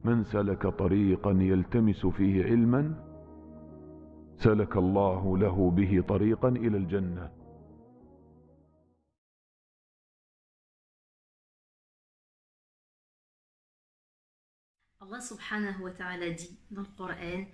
من سلك طريقا يلتمس فيه علما سلك الله له به طريقا إلى الجنة. Allah subhanahu wa ta'ala dit dans le Coran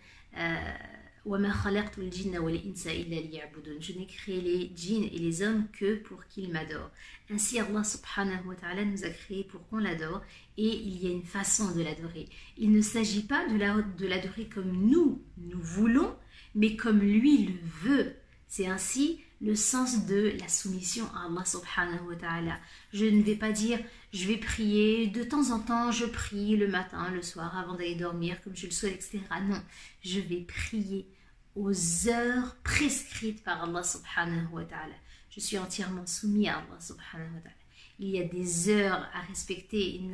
وَمَا خَلَقْتُ الْجِنَّ وَالْإِنسَ إِلَّا لِيَعْبُدُونَ. Je n'ai créé les djinns et les hommes que pour qu'ils m'adorent. Ainsi Allah subhanahu wa ta'ala nous a créés pour qu'on l'adore, et il y a une façon de l'adorer. Il ne s'agit pas de l'adorer comme nous voulons, mais comme lui le veut. C'est ainsi le sens de la soumission à Allah subhanahu wa ta'ala. Je ne vais pas dire je vais prier, de temps en temps je prie le matin, le soir avant d'aller dormir comme je le souhaite, etc. Non, je vais prier aux heures prescrites par Allah subhanahu wa ta'ala. Je suis entièrement soumis à Allah subhanahu wa ta'ala. Il y a des heures à respecter. Il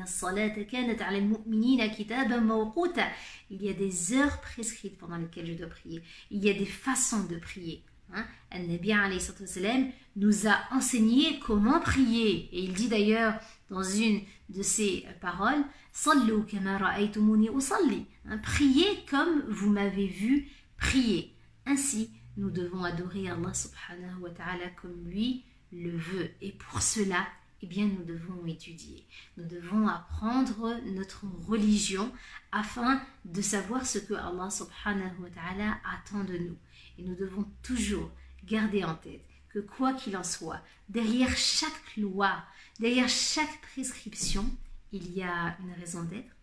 y a des heures prescrites pendant lesquelles je dois prier. Il y a des façons de prier. An-Nabi alayhi sallam nous a enseigné comment prier, et il dit d'ailleurs dans une de ses paroles Sallu kama ra'aytumuni usalli, priez comme vous m'avez vu prier. Ainsi nous devons adorer Allah subhanahu wa ta'ala comme lui le veut, et pour cela eh bien nous devons étudier, nous devons apprendre notre religion afin de savoir ce que Allah subhanahu wa ta'ala attend de nous. Et nous devons toujours garder en tête que quoi qu'il en soit, derrière chaque loi, derrière chaque prescription, il y a une raison d'être,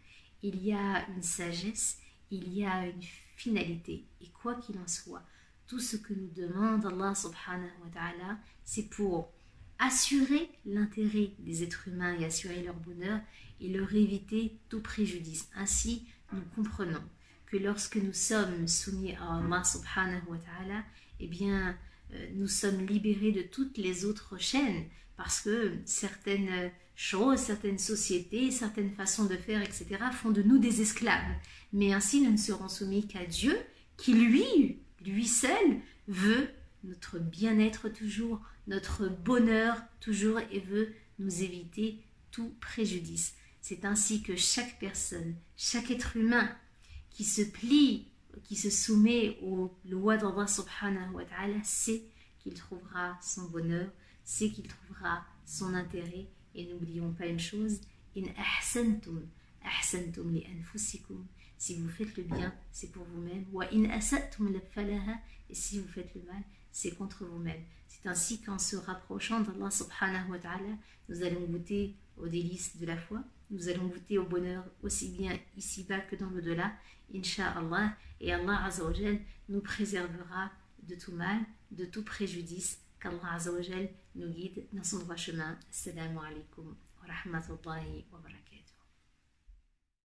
il y a une sagesse, il y a une finalité. Et quoi qu'il en soit, tout ce que nous demande Allah subhanahu wa ta'ala, c'est pour assurer l'intérêt des êtres humains et assurer leur bonheur et leur éviter tout préjudice. Ainsi, nous comprenons que lorsque nous sommes soumis à Allah subhanahu wa ta'ala, eh bien, nous sommes libérés de toutes les autres chaînes, parce que certaines choses, certaines sociétés, certaines façons de faire, etc. font de nous des esclaves. Mais ainsi, nous ne serons soumis qu'à Dieu, qui lui seul, veut notre bien-être toujours, notre bonheur toujours, et veut nous éviter tout préjudice. C'est ainsi que chaque personne, chaque être humain qui se plie, qui se soumet aux lois d'Allah subhanahu wa ta'ala, sait qu'il trouvera son bonheur, sait qu'il trouvera son intérêt. Et n'oublions pas une chose, in ahsantum, ahsantum li anfusikum. Si vous faites le bien, c'est pour vous-même. Wa in asatum falaha. Et si vous faites le mal, c'est contre vous-même. C'est ainsi qu'en se rapprochant d'Allah subhanahu wa ta'ala, nous allons goûter aux délices de la foi, nous allons goûter au bonheur aussi bien ici-bas que dans l'au-delà, Inch'Allah. Et Allah Azza wa Jal nous préservera de tout mal, de tout préjudice. Qu'Allah Azza wa Jal nous guide dans son droit chemin. Assalamu alaikum wa rahmatullahi wa barakatuh.